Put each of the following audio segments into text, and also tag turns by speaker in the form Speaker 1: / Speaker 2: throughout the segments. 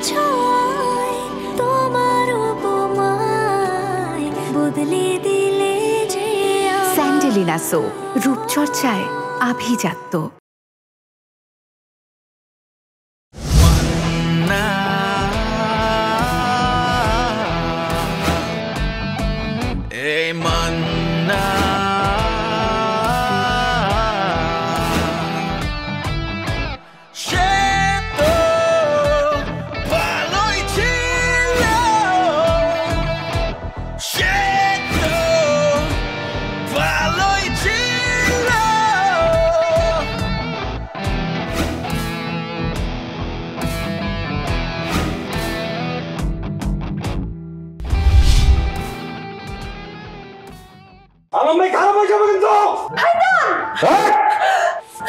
Speaker 1: ছোঁয়ায় তোমার উপমায় বদলে দিলে যে
Speaker 2: স্যান্ডেলিনা সো, রূপচর্চায় আভিজাত্য।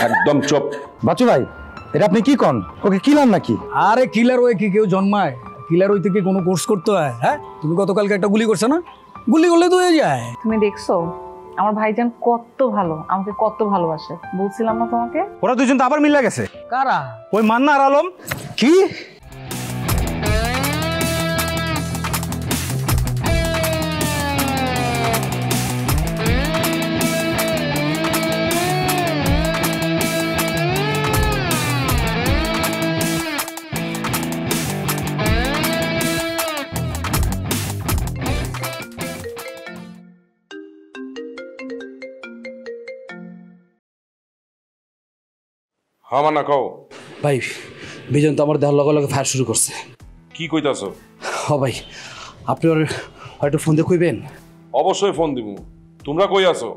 Speaker 3: একদম চুপ।
Speaker 4: বাচ্চু ভাই, এটা আপনি কি কন? ওকে কিলার নাকি?
Speaker 5: আরে কিলার ওই কি কেউ জন্মায়? কিলার হইতে কি কোনো কোর্স করতে হয়? হ্যাঁ, তুমি গতকালকে একটা গুলি করছো না? গুলি করলে তো হয়ে যায়।
Speaker 6: তুমি দেখছো আমার ভাইজান কত ভালো, আমাকে কত ভালোবাসে। বলছিলাম না তোমাকে?
Speaker 4: ওরা দুজন তো আবার মিলে গেছে।
Speaker 5: কারা?
Speaker 4: ওই মান্না আর আলম। কি?
Speaker 3: আমার না কও
Speaker 5: ভাই, বিজন তো আমার দেওয়ার লগে লগে ফায়ার শুরু করছে।
Speaker 3: কি কইতাছো?
Speaker 5: হ ভাই, আপনি ওর হয়তো ফোন দিয়ে কইবেন।
Speaker 3: অবশ্যই ফোন দিমু। তোমরা কই আছো?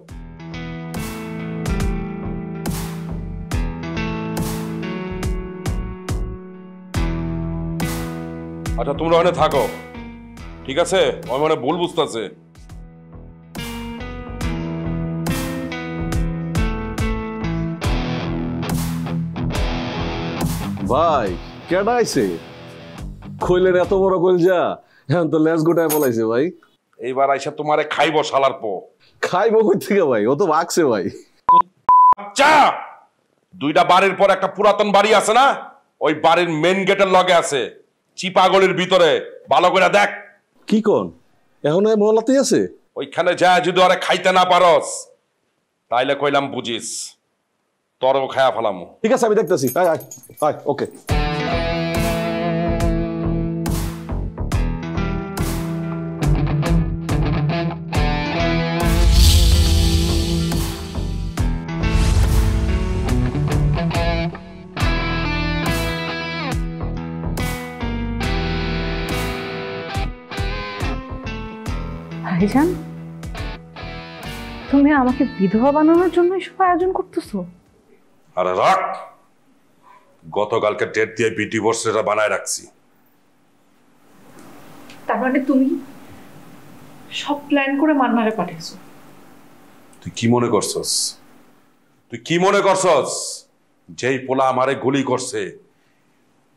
Speaker 3: আচ্ছা তোমরা ওখানে থাকো, ঠিক আছে? আমার মানে ভুল বুঝতেছে।
Speaker 7: ভাই কেডা আইছে? কইলের এত বড় কইলজা এখন তো লেজ গোটায় বলাইছে ভাই।
Speaker 3: এইবার আইসা তোমারে খাইবো শালার পো।
Speaker 7: খাইবো কই থেকে ভাই? ও তো ভাগছে ভাই।
Speaker 3: আচ্ছা, দুইটা বাড়ির পর একটা পুরাতন বাড়ি আছে না, ওই বাড়ির মেন গেটের লগে আছে, চিপাগলির ভিতরে। ভালো করে দেখ।
Speaker 7: কি কোন? এখন এই মহলাতেই আছে?
Speaker 3: ওইখানে যা যদি ওরে খাইতে না পারস তাইলে কইলাম বুঝিস তোরও খায়া ফেলামু।
Speaker 7: ঠিক আছে, আমি দেখতেছি। আয় আয় আয়, ওকে।
Speaker 6: ভাইজান, তুমি আমাকে বিধবা বানানোর জন্য এসব আয়োজন করতেছো?
Speaker 3: আরে রাখ, গতকালকে ডেট দিয়ে ডিভোর্সটা বানায় রাখছি।
Speaker 6: তার মানে তুমি সব প্ল্যান করে মান্নারে পাঠিয়েছো?
Speaker 3: তুই কি মনে করছস? তুই কি মনে করছস যেই পোলা আমারে গুলি করছে,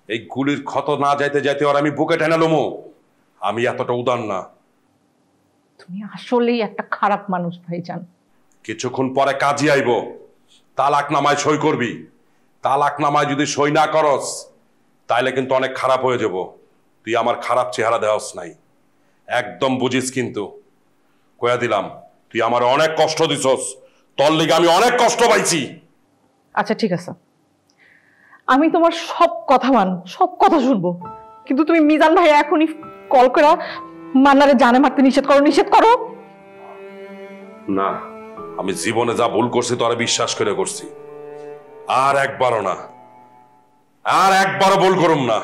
Speaker 3: এই গুলির ক্ষত না যাইতে যাইতে আর আমি বুকে টেনে লমু? আমি এতটা উদার না।
Speaker 6: তুমি আসলেই একটা খারাপ মানুষ ভাইজান।
Speaker 3: কিছুক্ষণ পরে কাজী আইব, তালাক নামায় সই করবি। তালাক নামায় যদি সই না করস তাইলে কিন্তু অনেক খারাপ হয়ে যাব। তুই আমার খারাপ চেহারা দেওয়াস নাই, একদম বুঝিস কিন্তু। কয়া দিলাম, তুই আমার অনেক কষ্ট দিছস, তোর লিগে আমি অনেক কষ্ট পাইছি।
Speaker 6: আচ্ছা ঠিক আছে, আমি তোমার সব কথা সব কথা শুনবো, কিন্তু তুমি মিজান ভাই এখনই কল করে মান্নারে জানে মারতে নিষেধ করো।
Speaker 3: না, আমি জীবনে যা ভুল করছি তোরা বিশ্বাস করে করছি, আর একবারও না, আর একবারও ভুল করুম না।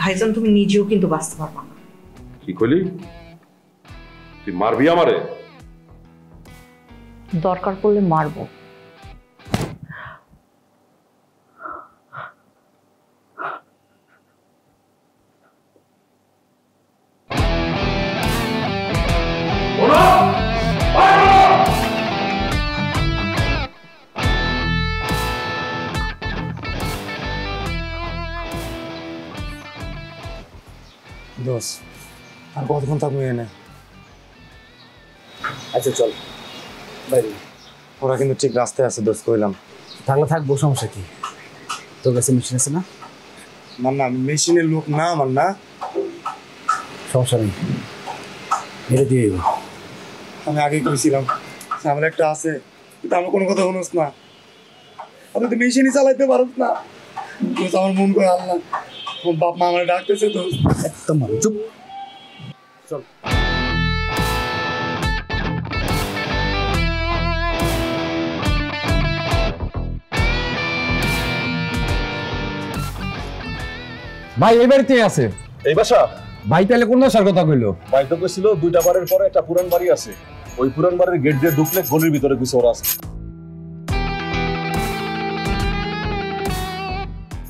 Speaker 6: ভাইজান, তুমি নিজেও কিন্তু বাঁচতে পারবা না।
Speaker 3: কি কইলি? তুই মারবি আমারে?
Speaker 6: দরকার পড়লে মারবো।
Speaker 4: দোষ আর কতক্ষণ থাকবো এনে?
Speaker 5: আচ্ছা চল বাইরে
Speaker 4: ওরা কিন্তু ঠিক রাস্তায় আছে দোস্ত, কইলাম।
Speaker 5: থাকলে থাকবো, সমস্যা কি? তোর কাছে মেশিন আছে না?
Speaker 4: মান্না মেশিনের লোক না, মান্না
Speaker 5: সমস্যা নেই, মেরে দিয়ে দেবো।
Speaker 4: আমি আগেই কইছিলাম আমার একটা আছে, কিন্তু আমার কোনো কথা শুনোস না। আমি তো মেশিনই চালাইতে পারস না। আমার মন করে আল্লাহ, বাপ মা আমার ডাকতেছে তো।
Speaker 5: একদম চুপ।
Speaker 4: চল।
Speaker 5: ভাই এই বাড়িতে আছে।
Speaker 7: এই বাসা
Speaker 5: ভাই তাহলে কোন বাসার কথা কইলো?
Speaker 7: ভাই তো কইছিল 2টা বাড়ির পরে একটা পুরান বাড়ি আছে, ওই পুরান বাড়ির গেট দিয়ে ঢুকলে গলির ভিতরে কিছু ওরা আছে।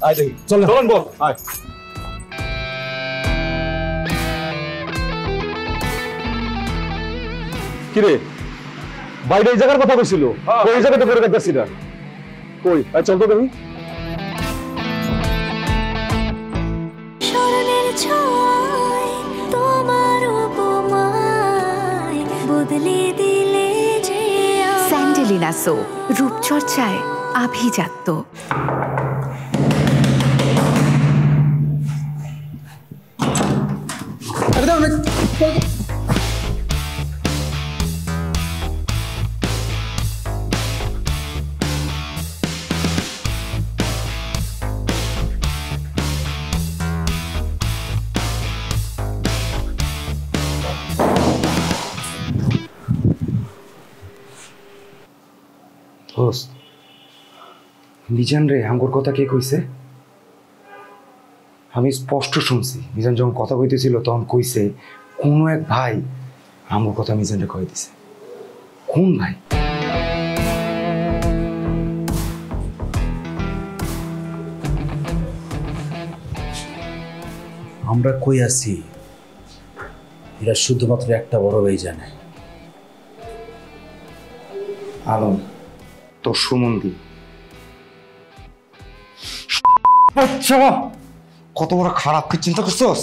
Speaker 7: আয় দেখি, চলেন বল আয়। কিরে বাইরে এই জায়গার কথা কইছিল, ওই জায়গাতে করে গেছি না কই? আয় চল তো দেখি।
Speaker 1: স্মরণের ছোঁয়ায় তোমার উপমায় বদলে দিলে যে
Speaker 2: স্যান্ডেলিনা সো, রূপচর্চায় আভিজাত্য।
Speaker 4: মিজান রে, আমার কথা কে কইছে? আমি স্পষ্ট শুনছি, মিজান যখন কথা কইতেছিল তখন কইছে কোনো এক ভাই আমার কথা মিজান রে কই দিছে। কোন ভাই?
Speaker 5: আমরা কই আছি এরা শুধুমাত্র একটা বড় ভাই জানে।
Speaker 4: আলম, তোর সুমন্দি। আচ্ছা, কত বড় খারাপ, কি চিন্তা করছস?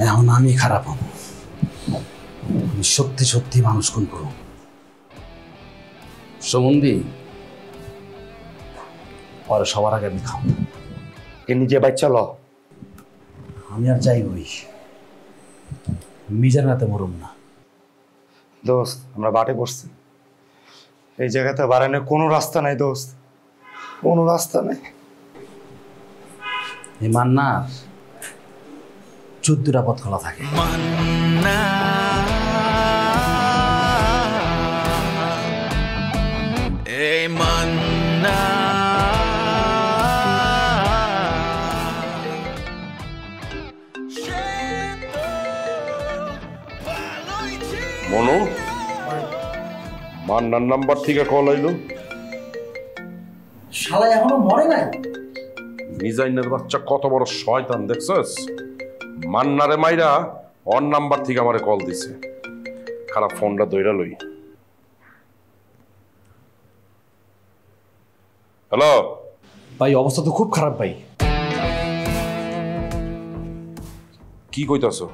Speaker 5: এখন আমি খারাপ হব, আমি সত্যি সত্যি মানুষ খুন করব। সমন্ধি পরে সবার আগে আমি খাবো।
Speaker 4: এ নিজে বাচ্চা ল।
Speaker 5: আমি আর যাই হই, মিজান রাতে মরুম না।
Speaker 4: দোস্ত, আমরা বাটে পড়ছি, এই জায়গাতে বাড়ানোর কোনো রাস্তা নাই দোস্ত, কোনো রাস্তা নাই।
Speaker 5: এই মান্নার 14টা পথ খোলা থাকে।
Speaker 3: মনো, মান্নার নাম্বার থেকে কল আইলো।
Speaker 5: শালা এখনো মরে নাই।
Speaker 3: মিজাইনের বাচ্চা কত বড় শয়তান দেখছস? মান্নারে মাইরা ওর নাম্বার থেকে আমারে কল দিছে। খারাপ, ফোনটা দইরা লই। হ্যালো
Speaker 5: ভাই, অবস্থা তো খুব খারাপ ভাই।
Speaker 3: কি কইতাছো?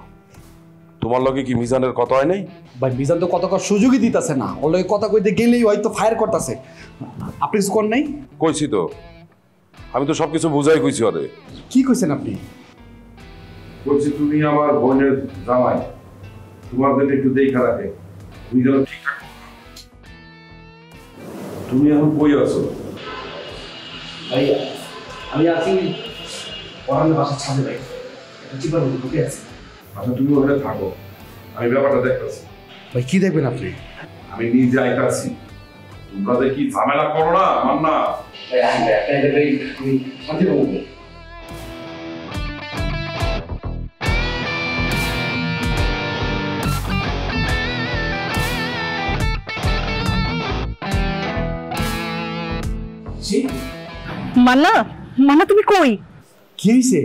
Speaker 3: তোমার লগে কি মিজানের কথা হয় নাই?
Speaker 5: ভাই মিজান তো কত সুযোগই দিতেছে না, ওর লগে কথা কইতে গেলেই হয়তো ফায়ার করতেছে। আপনি কিছু করেন নাই?
Speaker 3: কইছি তো, আমি তো সবকিছু বুঝাই কইছি ওরে।
Speaker 5: কি কইছেন আপনি?
Speaker 3: বলছি তুমি আমার বোনের জামাই, তোমার জন্য একটু দেখা রাখে, তুমি যেন ঠিকঠাক। তুমি এখন কই আছো?
Speaker 5: ভাই আমি আছি পড়ানোর বাসার ছাদে ভাই, একটা চিপার মধ্যে ঢুকে আছে।
Speaker 3: আচ্ছা তুমি ওখানে থাকো, আমি ব্যাপারটা দেখতেছি।
Speaker 5: ভাই কি দেখবেন আপনি?
Speaker 3: আমি নিজে আইতাছি, তোমরা যে কি ঝামেলা করো না আমার না।
Speaker 6: মান্না, মান্না তুমি কই?
Speaker 5: কি হয়েছে?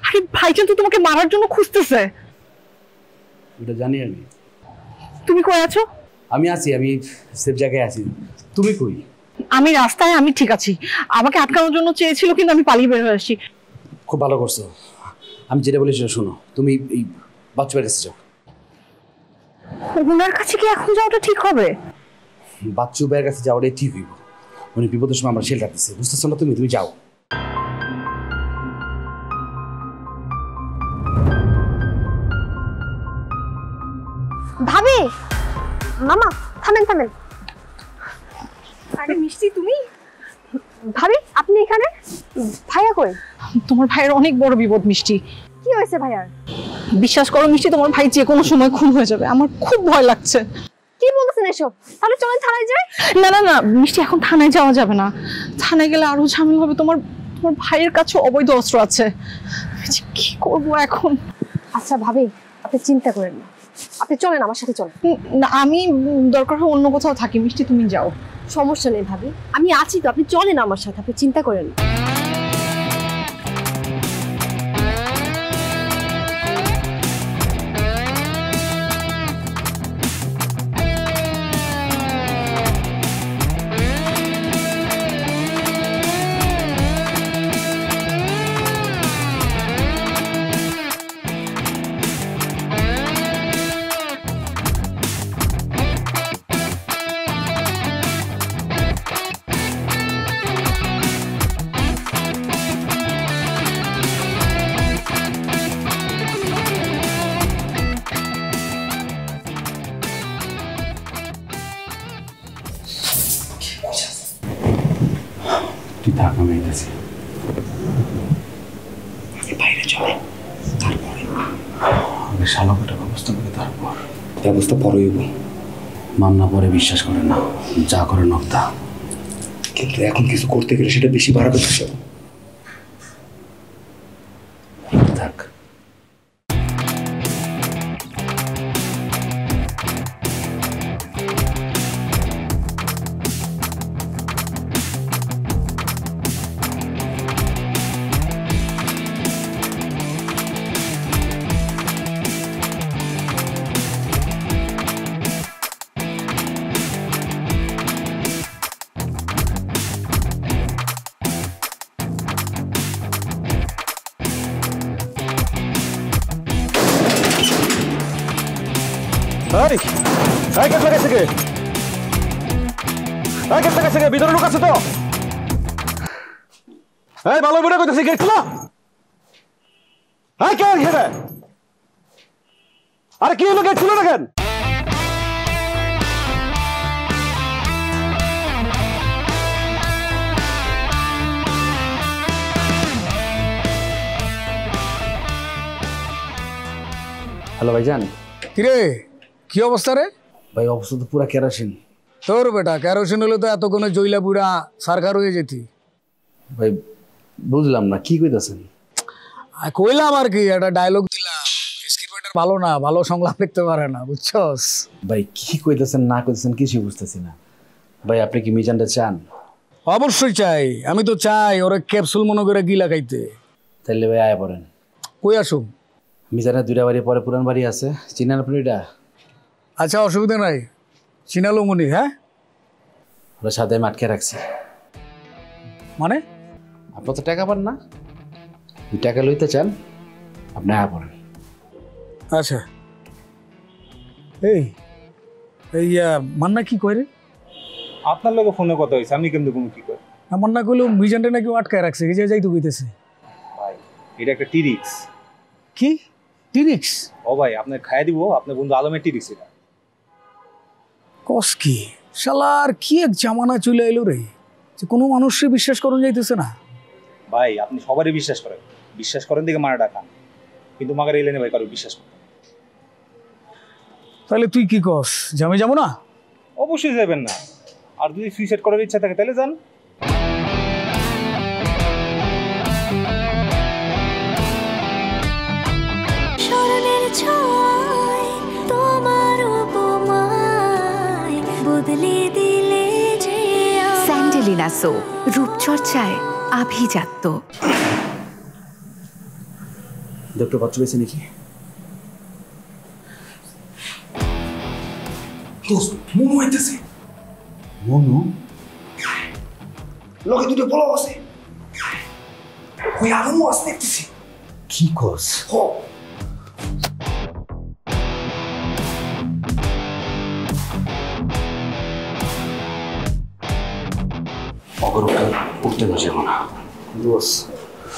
Speaker 6: আরে ভাইজান তো তোমাকে মারার জন্য খুঁজতেছে।
Speaker 5: ওটা জানি আমি।
Speaker 6: তুমি কই আছো?
Speaker 5: আমি আছি, আমি সেফ জায়গায় আছি। তুমি কই?
Speaker 6: আমি রাস্তায়, আমি ঠিক আছি। আমাকে আটকানোর জন্য চেয়েছিল, কিন্তু আমি পালিয়ে বের হয়ে আসছি।
Speaker 5: খুব ভালো করছো।
Speaker 8: আমি যেটা বলি সেটা শোনো, তুমি এই বাচ্চু ভাইয়ের কাছে যাও।
Speaker 6: ওনার কাছে কি এখন যাওয়াটা ঠিক হবে?
Speaker 8: বাচ্চু ভাইয়ের কাছে যাওয়াটাই ঠিক হইব। উনি বিপদের সময় আমার শেল্টার দিচ্ছে, বুঝতেছো না? তুমি যাও।
Speaker 9: ভাবি, মামা থামেন। আরে মিষ্টি তুমি? ভাবি আপনি এখানে? ভাইয়া কই?
Speaker 6: তোমার ভাইয়ের অনেক বড় বিপদ মিষ্টি।
Speaker 9: কি হয়েছে ভাইয়ার?
Speaker 6: বিশ্বাস করো মিষ্টি, তোমার ভাই যে কোনো সময় খুন হয়ে যাবে। আমার খুব ভয় লাগছে।
Speaker 9: কি বলতেছেন এসব? তাহলে চলেন থানায় যাই।
Speaker 6: না মিষ্টি, এখন থানায় যাওয়া যাবে না। থানায় গেলে আরো ঝামেলা হবে। তোমার ভাইয়ের কাছে অবৈধ অস্ত্র আছে। কি করবো এখন?
Speaker 9: আচ্ছা ভাবি, আপনি চিন্তা করেন না, আপনি চলেন আমার সাথে চলেন।
Speaker 6: না, আমি দরকার হয় অন্য কোথাও থাকি। মিষ্টি তুমি যাও।
Speaker 9: সমস্যা নেই ভাবি, আমি আছি তো, আপনি চলেন আমার সাথে, আপনি চিন্তা করেন না।
Speaker 8: তুই থাক, আমি এসেছি। বাইরে চলে, তারপরে আমি শালকের ব্যবস্থা করে তারপর ব্যবস্থা পরে হইব। মান্না পরে বিশ্বাস করে না, যা করে নক্তা। কিন্তু এখন কিছু করতে গেলে সেটা বেশি বাড়াবে তো। থাক।
Speaker 7: ভিতরে লোক আছে তো? ভালো বুড়া কইতেছি, গেট খোলা। আরে কি হলো, গেট খুলে রাখেন।
Speaker 8: হ্যালো ভাইজান।
Speaker 5: কিরে, কি অবস্থা রে?
Speaker 8: ভাই অবস্থা তো পুরা কেরোসিন।
Speaker 5: তোর বেটা কেরোসিন হলে তো এতক্ষণে জইলা বুড়া সারকার হয়ে যেতি।
Speaker 8: ভাই বুঝলাম না কি কইতাছেন।
Speaker 5: কইলাম আর কি, একটা ডায়লগ দিলাম। স্ক্রিপ্ট ভালো না, ভালো সংলাপ লিখতে পারে না, বুঝছস?
Speaker 8: ভাই কি কইতাছেন না কইতাছেন কিছুই বুঝতেছি না। ভাই আপনি কি মিজানটা চান?
Speaker 5: অবশ্যই চাই, আমি তো চাই ওরা ক্যাপসুল মনে করে গিলা খাইতে।
Speaker 8: তাইলে ভাই আয়া পড়েন।
Speaker 5: কই আসুম?
Speaker 8: মিজানের 2টা বাড়ি, পরে পুরান বাড়ি আছে, চিনেন আপনি এটা?
Speaker 5: আচ্ছা অসুবিধা নাই, চিনালো মনি। হ্যাঁ
Speaker 8: ওরা সাথে আমি আটকে রাখছি।
Speaker 5: মানে
Speaker 8: আপনার তো টাকা পান না, টাকা লইতে চান, আপনি আয়া পড়েন।
Speaker 5: আচ্ছা এই মান্না কি কয় রে?
Speaker 10: আপনার লোক ফোনে কথা হয়েছে, আমি কেমন কোনো কি করি?
Speaker 5: মান্না কইলো মিজানটা নাকি আটকায় রাখছে, কি যাইতে কইতেছে।
Speaker 10: ভাই এটা একটা টিরিক্স।
Speaker 5: কি টিরিক্স?
Speaker 10: ও ভাই আপনার খাইয়া দিব, আপনার বন্ধু আলমের টিরিক্স এটা।
Speaker 5: কস কি শালার, কি এক জামানা চলে এলো রে, যে কোনো মানুষকে বিশ্বাস করুন যাইতেছে না।
Speaker 10: ভাই আপনি সবারই বিশ্বাস করেন দিকে মারা ডাকা, কিন্তু মাগার এলেনে ভাই কারো বিশ্বাস করতে।
Speaker 5: তাহলে তুই কি কস, যে আমি যাবো না?
Speaker 10: অবশ্যই যাবেন না, আর যদি সুইসাইড করার ইচ্ছা থাকে তাহলে যান।
Speaker 1: স্মরণের ছোঁয়ায় তোমার উপমায় বদলে দিলে যে
Speaker 2: স্যান্ডেলিনা সো, রূপচর্চায় আভিজাত্য।
Speaker 8: ডক্টর বাচ্চু পেয়েছে নাকি?
Speaker 4: মনু হইতেছে।
Speaker 8: মনু
Speaker 4: লোকে দুটো বলা আছে, ওই আলমও আসতে দেখতেছি।
Speaker 8: কি কি কস? অগরটা উঠতে বসে না
Speaker 4: দোষ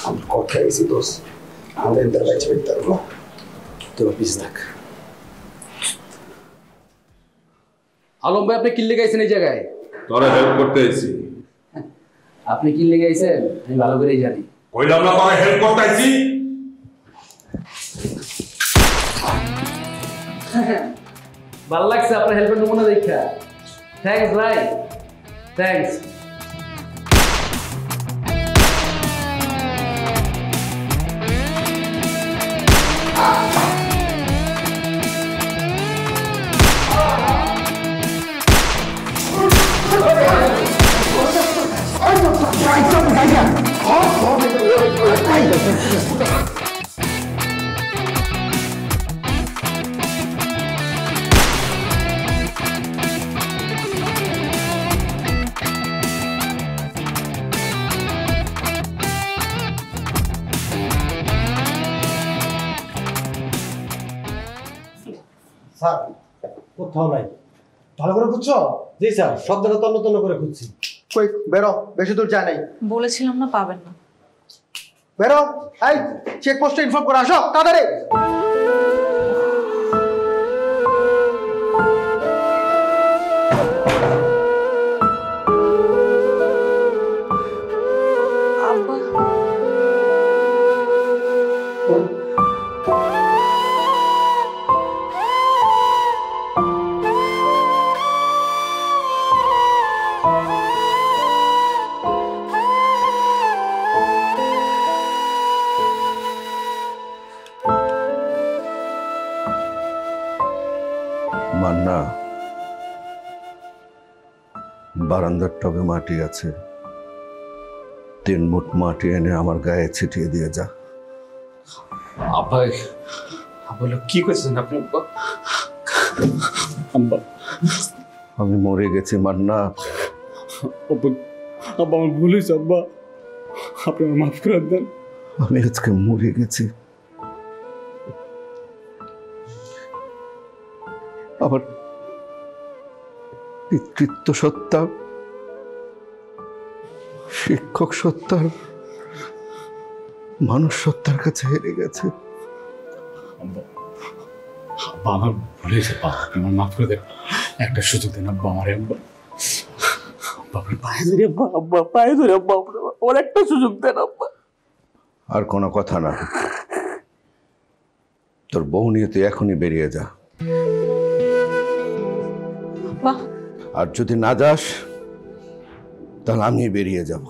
Speaker 4: আমি কথা গেছি দোষ আমাদের ইন্টার বাইচ পেতে পারবো
Speaker 8: তোরা পিস দেখ।
Speaker 11: আলম ভাই আপনি কিল্লে গাইছেন এই জায়গায়?
Speaker 3: তোরা হেল্প করতে এসেছি।
Speaker 11: আপনি কিল্লে গাইছেন আমি ভালো করেই জানি।
Speaker 3: কইলাম না তোরা হেল্প করতে আইছি।
Speaker 11: ভালো লাগছে আপনার হেল্পের নমুনা দেখা। থ্যাঙ্কস ভাই, থ্যাঙ্কস।
Speaker 12: স্যার কোথাও নাই। ভালো করে খুঁজছো? জি স্যার, সব জায়গা তন্ন তন্ন করে খুঁজছি। কই বেরো, বেশি দূর যায় নাই।
Speaker 6: বলেছিলাম না পাবেন না।
Speaker 12: বেরো, এই চেকপোস্টে ইনফর্ম করে আসো তাড়াতাড়ি।
Speaker 13: মান্না, বারান্দার টবে মাটি আছে, 3 মুঠ মাটি এনে আমার গায়ে ছিটিয়ে দিয়ে যা।
Speaker 8: আব্বা বলো কি করছেন আপনি? আব্বা
Speaker 13: আমি মরে গেছি মান্না।
Speaker 8: আব্বা আমার ভুল হয়েছে আব্বা, আপনি আমার মাফ করে দেন।
Speaker 13: আমি আজকে মরে গেছি। আমার পিতৃত্ব সত্তা, শিক্ষক সত্তার, মানুষ সত্তার কাছে হেরে গেছে।
Speaker 8: আব্বা আমার ভুল হয়েছে, আমার মাফ করে দেন। একটা সুযোগ দেন আব্বা আমার। আব্বা আব্বা পায়ে ধরে আব্বা, আব্বা পায়ে ধরে আব্বা, ওর একটা সুযোগ দেন আব্বা।
Speaker 13: আর কোনো কথা না, তোর বউ নিয়ে তুই এখনই বেরিয়ে যা। আর যদি না যাস তাহলে আমি বেরিয়ে যাব।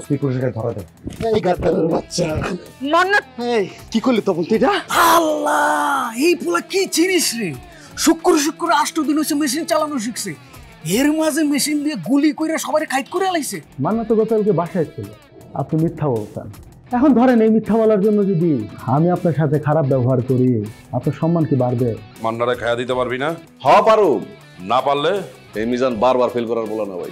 Speaker 12: স্পিড পুলিশের কাছে ধরা দেয়। এই গাদ্দারের বাচ্চা
Speaker 6: মান্নাত
Speaker 12: এই কি করলি তখন তুই এটা?
Speaker 5: আল্লাহ, এই পোলা কি জিনিস রে! শুক্র শুক্র 8 দিন হচ্ছে মেশিন চালানো শিখছে, এর মাঝে মেশিন দিয়ে গুলি করে সবাই খাইট করে আলাইছে।
Speaker 14: মান্নাত তো গতকালকে বাসায় ছিল, আপনি মিথ্যা বলছেন। এখন ধরেন এই মিথ্যা বলার জন্য যদি আমি আপনার সাথে খারাপ ব্যবহার করি, আপনার সম্মান কি বাড়বে?
Speaker 3: মান্নারে খায়া দিতে পারবি না?
Speaker 7: হওয়া পারো,
Speaker 3: না পারলে
Speaker 7: এই মিজান বারবার ফেল করার বলা না ভাই।